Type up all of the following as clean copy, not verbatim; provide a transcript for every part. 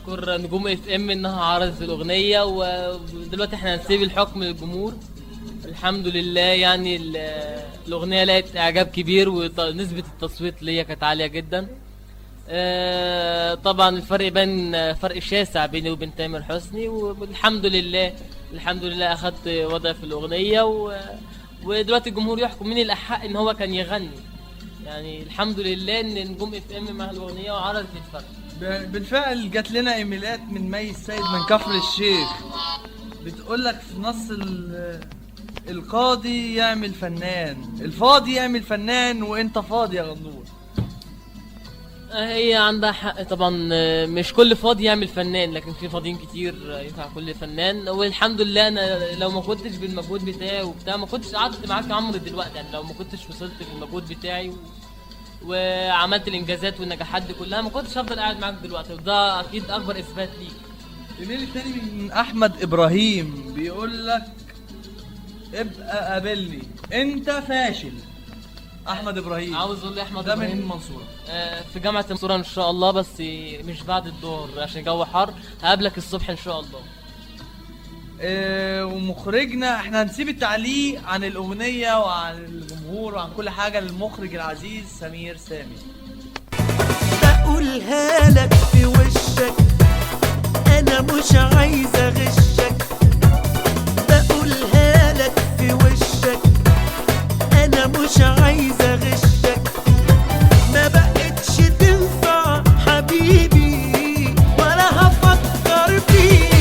بشكر نجوم اف ام انها عرضت الاغنيه، ودلوقتي احنا هنسيب الحكم للجمهور. الحمد لله يعني الاغنيه لقت اعجاب كبير، ونسبه التصويت ليا كانت عاليه جدا. طبعا الفرق بين فرق شاسع بيني وبين تامر حسني، والحمد لله الحمد لله اخدت وضع في الاغنيه، ودلوقتي الجمهور يحكم مين الاحق ان هو كان يغني. يعني الحمد لله ان نجوم اف ام مع الاغنيه وعرضت الفرق. بالفعل جات لنا ايميلات من مي السيد من كفر الشيخ بتقول لك في نص القاضي يعمل فنان، الفاضي يعمل فنان، وانت فاضي يا غندور. هي عندها حق طبعا، مش كل فاضي يعمل فنان، لكن في فاضيين كتير ينفع كل فنان. والحمد لله انا لو ما كنتش بالمجهود بتاعي وبتاع ما كنتش قعدت معاك يا عمرو دلوقتي. يعني لو ما كنتش وصلت بالمجهود بتاعي وعملت الانجازات والنجاحات دي كلها ما كنتش هفضل قاعد معاك دلوقتي، وده اكيد اكبر اثبات ليك. الايميل التاني من احمد ابراهيم بيقول لك ابقى قابلني انت فاشل. احمد ابراهيم عاوز اقول لاحمد ده من ابراهيم المنصوره. في جامعه المنصوره ان شاء الله، بس مش بعد الظهر عشان الجو حر. هقابلك الصبح ان شاء الله. ومخرجنا احنا هنسيب التعليق عن الاغنيه وعن الجمهور وعن كل حاجه للمخرج العزيز سمير سامي. بقولها لك في وشك انا مش عايز اغشك، بقولها لك في وشك انا مش عايز اغشك، ما بقتش تنفع حبيبي ولا هفكر فيك.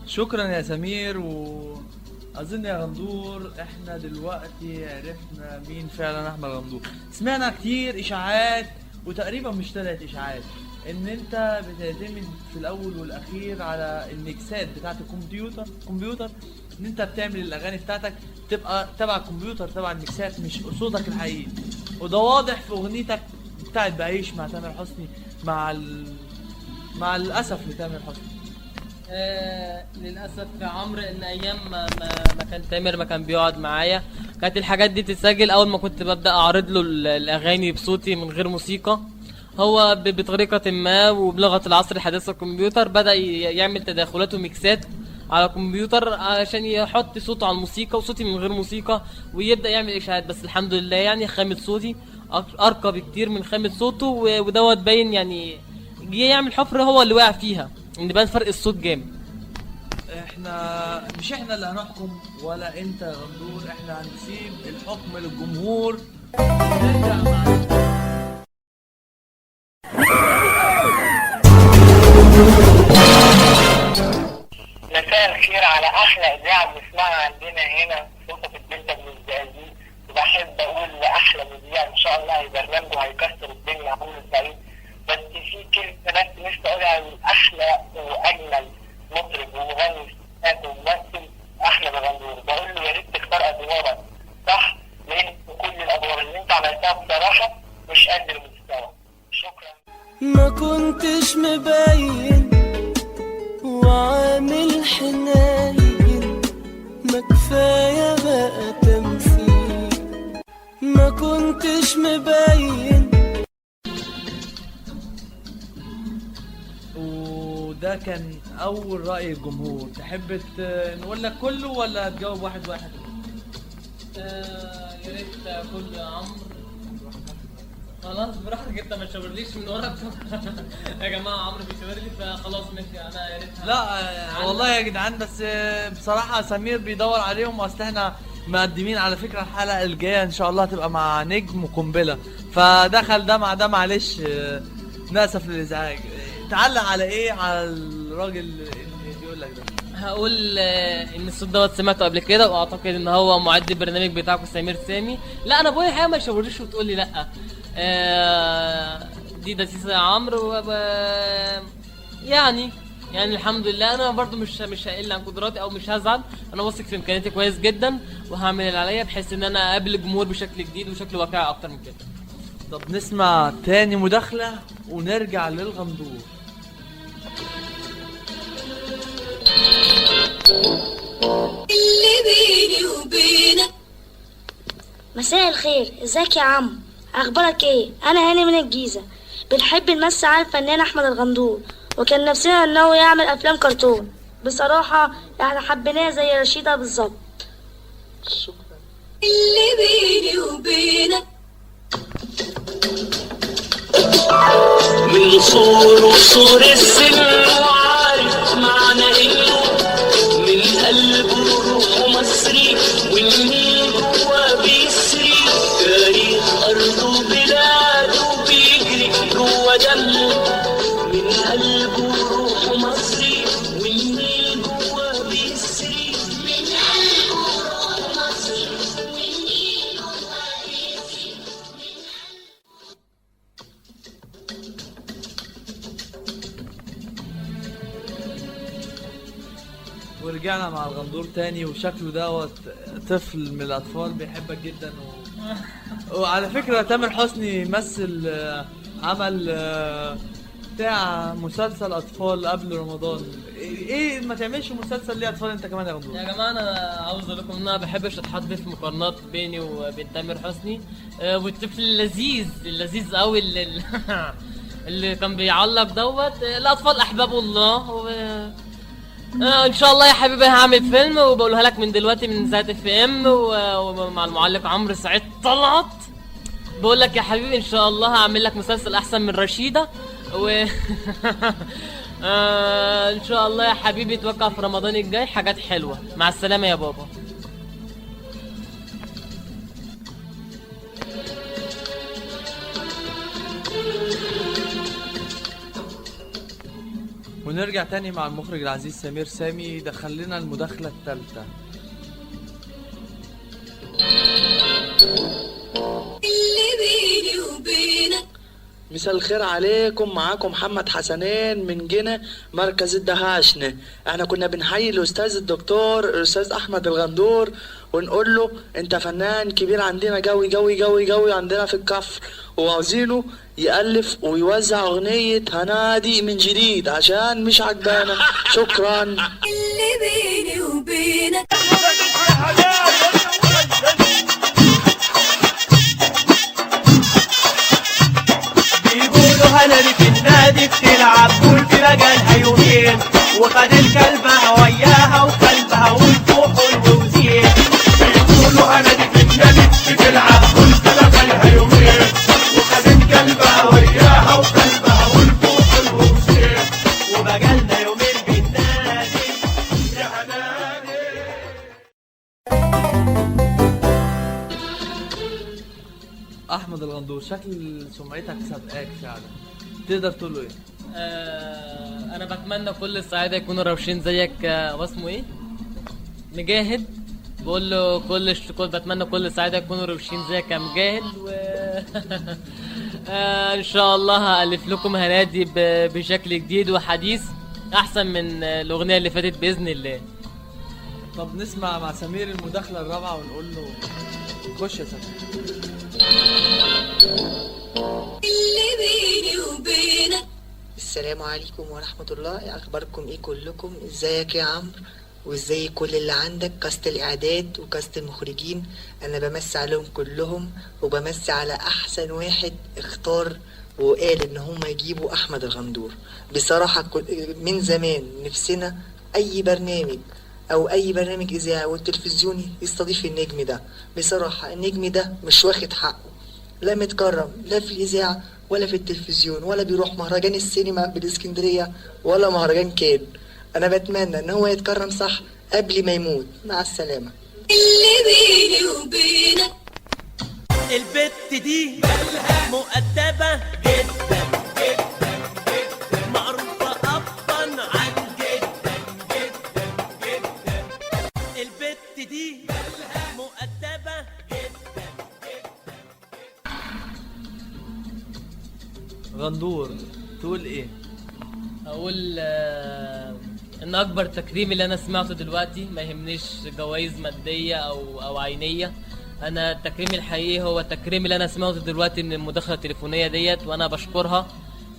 شكرا يا سمير. واظن يا غندور احنا دلوقتي عرفنا مين فعلا احمد غندور. سمعنا كتير اشاعات، وتقريبا مش 3 اشاعات، ان انت بتعتمد في الاول والاخير على الميكسات بتاعت الكمبيوتر، ان انت بتعمل الاغاني بتاعتك تبقى تبع الكمبيوتر تبع الميكسات مش صوتك الحقيقي. وده واضح في اغنيتك بتاعت بعيش مع تامر حسني مع الاسف لتامر حسني. للاسف يا عمرو ان ايام ما كان تامر ما كان بيقعد معايا كانت الحاجات دي تتسجل. اول ما كنت ببدا اعرض له الاغاني بصوتي من غير موسيقى، هو بطريقه ما وبلغه العصر الحديث الكمبيوتر بدا يعمل تداخلات وميكسات على الكمبيوتر عشان يحط صوته على الموسيقى وصوتي من غير موسيقى، ويبدا يعمل اشاعات. بس الحمد لله يعني خامه صوتي ارقى بكتير من خامه صوته، ودوت باين يعني جه يعمل حفره هو اللي وقع فيها، ان بان فرق الصوت جامد. مش احنا اللي هنحكم ولا انت يا غندور، احنا هنسيب الحكم للجمهور. نرجع مساء الخير على احلى اذاعه بنسمعها عندنا هنا صوت الدلتا من الزقازيق. وبحب اقول لاحلى مذيع ان شاء الله برنامجه هيكسر الدنيا عمرو سعيد. بس في كلمه بس نفسي اقولها لاحلى واجمل مطرب ومغني وممثل احمد غندور، بقول له يا ريت تختار ادوارك صح، لان كل الادوار اللي انت عملتها بصراحه مش قد المستوى. شكرا. ما كنتش مبين وعامل حنين، ما كفايه بقى تمثيل، ما كنتش مبين. وده كان اول رأي الجمهور. تحب نقول لك كله ولا تجاوب واحد؟ يا ريت كله يا عمرو. خلاص براحتك انت ما تشاورليش من ورا. يا جماعه عمرو بيشاور لي فخلاص ماشي. انا يا ريت لا والله يا جدعان، بس بصراحة سمير بيدور عليهم. اصل احنا مقدمين على فكرة الحلقة الجاية ان شاء الله هتبقى مع نجم وقنبلة، فدخل ده مع ده معلش ناسف للازعاج. تعلق على ايه على الراجل اللي بيقول لك ده؟ هقول ان الصوت دوت سمعته قبل كده، واعتقد ان هو معد البرنامج بتاعكم سمير سامي. لا انا بقول الحقيقه ما يشاورليش وتقول لي لا. دي دسيسه يا عمرو. يعني الحمد لله انا برضو مش هقل عن قدراتي او مش هزعل. انا واثق في امكانياتي كويس جدا، وهعمل اللي عليا بحيث ان انا اقابل الجمهور بشكل جديد وشكل واقعي اكتر من كده. طب نسمع تاني مداخلة ونرجع للغندور. اللي بيني وبينك مساء الخير، ازيك يا عم؟ اخبارك ايه؟ انا هاني من الجيزه. بنحب نمسي على الفنان احمد الغندور، وكان نفسنا انه يعمل افلام كرتون. بصراحه احنا حبيناه زي رشيده بالظبط. شكرا. اللي بيني وبينك من صور السن، وعارف معنى انه من قلبه روحه مصري، والنيل جوا بيسري تاريخ ارضه وبلاده بيجري جوا دمه، من قلبه روحه مصري، والنيل جوا بيسري، من قلبه روحه مصري، والنيل جوا بيسري. ورجعنا مع الغندور تاني، وشكله دوت طفل من الاطفال بيحبك جدا وعلى فكرة تامر حسني مثل عمل بتاع مسلسل اطفال قبل رمضان. ايه ما تعملش مسلسل ليه اطفال انت كمان يا غندور؟ يا جماعه انا عاوز اقول لكم ان انا ما بحبش اتحط في مقارنات بيني وبين تامر حسني. والطفل اللذيذ قوي اللي كان بيعلق دوت. الاطفال احباب الله ان شاء الله يا حبيبي هعمل فيلم، وبقولها لك من دلوقتي من زيت اف ام ومع المعلق عمرو سعيد طلعت. بقول لك يا حبيبي ان شاء الله هعمل لك مسلسل احسن من رشيده ان شاء الله يا حبيبي توقع في رمضان الجاي حاجات حلوه. مع السلامه يا بابا. ونرجع تاني مع المخرج العزيز سمير سامي. دخل لنا المداخله الثالثه. اللي بيني وبينك. مساء الخير عليكم، معاكم محمد حسنين من جنة مركز الدهاشنة. احنا كنا بنحيي الاستاذ الدكتور الاستاذ احمد الغندور ونقول له انت فنان كبير عندنا قوي قوي قوي قوي عندنا في الكفر، وعاوزينه يألف ويوزع اغنية هنادي من جديد عشان مش عجبانا. شكرا. اللي بيني وبينك. هنادي في النادي بتلعب كل في مجالها يومين، وخد الكلبة وياها وكلبها والفوق والوزين. بيقولوا هنادي في النادي بتلعب كل في مجالها يومين، وخد الكلبة وياها وكلبها والفوق والوزين. وبقالنا يومين بالنادي يا هنادي. احمد الغندور شكل سمعتك سابقاك فعلا، تقدر تقول له ايه؟ انا بتمنى كل الصعايده يكونوا روشين زيك. واسمه ايه؟ مجاهد. بقول له بتمنى كل الصعايده يكونوا روشين زيك يا مجاهد ان شاء الله هألف لكم هنادي بشكل جديد وحديث احسن من الاغنيه اللي فاتت باذن الله. طب نسمع مع سمير المداخله الرابعه ونقول له خش يا سمير. اللي بيني وبينك. السلام عليكم ورحمة الله. اخباركم ايه كلكم؟ ازيك يا عمرو وازاي كل اللي عندك كاست الاعداد وكاست المخرجين؟ انا بمسي عليهم كلهم وبمسي على احسن واحد اختار وقال ان هم يجيبوا احمد الغندور. بصراحة من زمان نفسنا اي برنامج او اي برنامج اذاعي والتلفزيوني يستضيف النجم ده. بصراحة النجم ده مش واخد حقه، لا متكرم لا في الاذاعة ولا في التلفزيون، ولا بيروح مهرجان السينما بالاسكندرية ولا مهرجان كان. انا بتمنى ان هو يتكرم صح قبل ما يموت. مع السلامة. اللي بيني وبينك. البت دي مؤدبة جدا جدا جدا، معروفة أبا عن جدا جدا جدا. البت دي مؤدبة جدا جدا. غندور تقول ايه؟ اقول ان اكبر تكريم اللي انا سمعته دلوقتي ما يهمنيش جوائز ماديه او عينيه. انا التكريم الحقيقي هو التكريم اللي انا سمعته دلوقتي من المداخله التليفونيه ديت، وانا بشكرها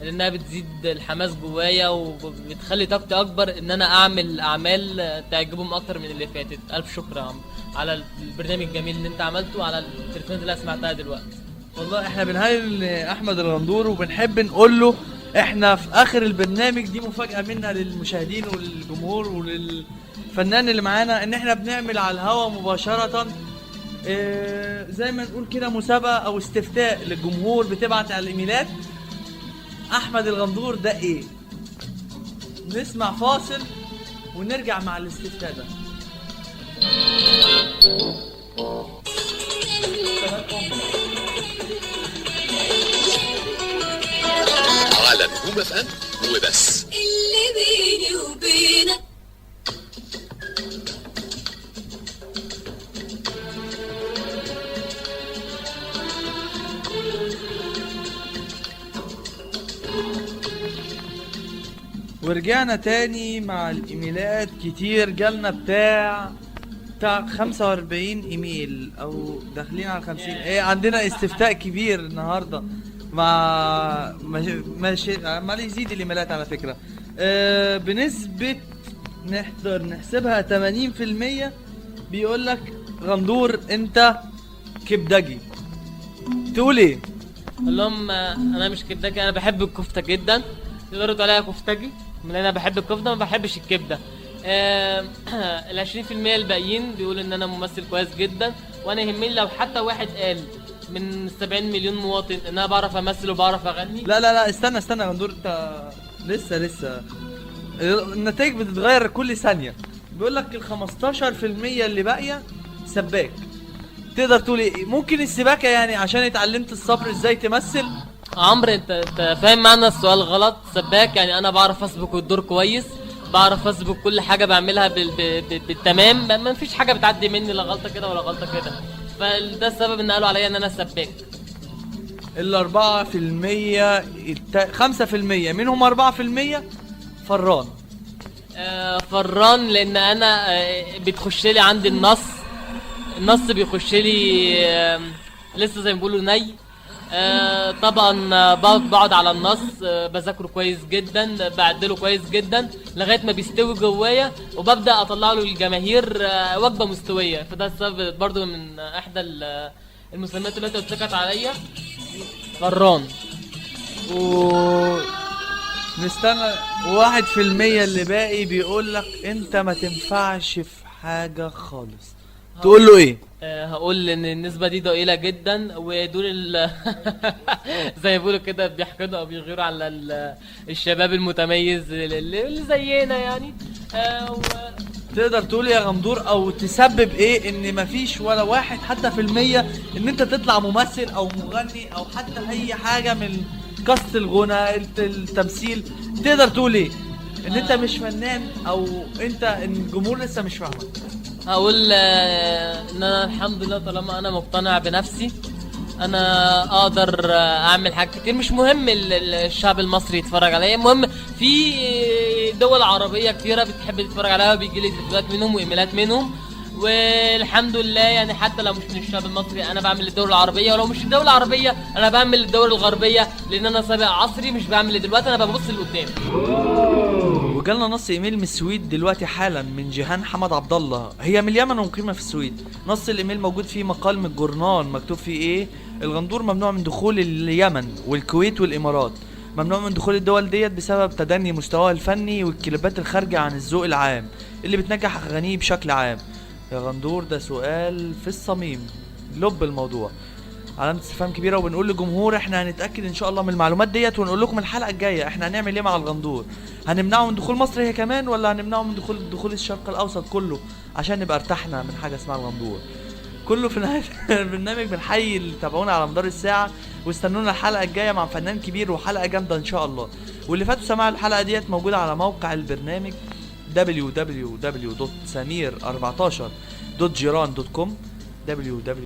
لانها بتزيد الحماس جوايا وبتخلي طاقتي اكبر ان انا اعمل اعمال تعجبهم اكتر من اللي فاتت. الف شكر يا عمرو على البرنامج الجميل اللي انت عملته وعلى التليفونات اللي انا سمعتها دلوقتي. والله احنا بنهايل احمد الغندور وبنحب نقول له احنا في اخر البرنامج، دي مفاجأة منا للمشاهدين وللجمهور وللفنان اللي معانا، ان احنا بنعمل على الهوا مباشرة زي ما نقول كده مسابقة او استفتاء للجمهور، بتبعت على الايميلات احمد الغندور ده ايه. نسمع فاصل ونرجع مع الاستفتاء ده. على نجوم اف ام وبس. اللي بيني وبينك ورجعنا تاني مع الايميلات. كتير جالنا بتاع 45 ايميل او داخلين على 50. ايه عندنا استفتاء كبير النهارده مع ماشي عمال يزيد الايميلات على فكره. بنسبه نقدر نحسبها 80%. بيقول لك غندور انت كبدجي. تقول ايه؟ اقول لهم انا مش كبدجي، انا بحب الكفته جدا. تقدروا تقولوا عليا كفتجي لان انا بحب الكفته ما بحبش الكبده. ال 20% الباقيين بيقولوا ان انا ممثل كويس جدا، وانا يهمني لو حتى واحد قال من 70 مليون مواطن ان انا بعرف امثل وبعرف اغني. لا استنى يا غندور، انت لسه النتائج بتتغير كل ثانيه. بيقول لك ال 15% اللي باقيه سباك. تقدر تقول ايه؟ ممكن السباكه يعني عشان اتعلمت الصبر ازاي تمثل. عمرو انت فاهم معنى السؤال غلط. سباك يعني انا بعرف اسبك الدور كويس، بعرف اسبك كل حاجه بعملها بالتمام، ما فيش حاجه بتعدي مني لا غلطه كده ولا غلطه كده. فده السبب ان قالوا عليا ان انا سباك. ال 4% 5% منهم 4% فران. فران لان انا بتخش لي عندي النص بيخش لي لسه زي ما بيقولوا ني. طبعا بقعد على النص بذاكره كويس جدا، بعدله كويس جدا لغايه ما بيستوي جوايا، وببدا اطلع له للجماهير وجبه مستويه. فده السبب برضو من احدى المسميات اللي انت اتسكت عليا، فران. نستنى 1% اللي باقي بيقول لك انت ما تنفعش في حاجه خالص. تقول له ايه؟ هقول ان النسبه دي ضئيله جدا، ودول زي ما بيقولوا كده بيحقدوا او بيغيروا على الشباب المتميز اللي زينا يعني. تقدر تقول يا غندور او تسبب ايه ان مفيش ولا 1 حتى في المية ان انت تطلع ممثل او مغني او حتى اي حاجه من قصة الغنى التمثيل؟ تقدر تقول ايه؟ ان انت مش فنان او انت ان الجمهور لسه مش فاهمك؟ هقول ان انا الحمد لله طالما انا مقتنع بنفسي انا اقدر اعمل حاجات كتير. مش مهم الشعب المصري يتفرج عليا، المهم في دول عربيه كتيره بتحب تتفرج عليا وبيجي لي فيديوهات منهم وايميلات منهم، والحمد لله يعني حتى لو مش من الشعب المصري انا بعمل للدول العربيه، ولو مش الدول العربيه انا بعمل للدول الغربيه، لان انا سابق عصري مش بعمل لدلوقتي، انا ببص لقدام. وجالنا نص ايميل من السويد دلوقتي حالا من جيهان حمد عبد الله، هي من اليمن ومقيمه في السويد. نص الايميل موجود فيه مقال من الجورنال مكتوب فيه ايه؟ الغندور ممنوع من دخول اليمن والكويت والامارات، ممنوع من دخول الدول ديت بسبب تدني مستواها الفني والكليبات الخارجه عن الذوق العام اللي بتنجح اغانيه بشكل عام. يا غندور ده سؤال في الصميم، لب الموضوع، علامة استفهام كبيرة. وبنقول للجمهور احنا هنتأكد ان شاء الله من المعلومات ديت ونقول لكم الحلقة الجاية احنا هنعمل ايه مع الغندور. هنمنعه من دخول مصر هي كمان، ولا هنمنعه من دخول الشرق الاوسط كله عشان نبقى ارتحنا من حاجة اسمها الغندور. كله في نهاية البرنامج بنحيي اللي تابعونا على مدار الساعة، واستنونا الحلقة الجاية مع فنان كبير وحلقة جامدة ان شاء الله. واللي فاتوا سماع الحلقة ديت موجودة على موقع البرنامج www.samir14.jiran.com www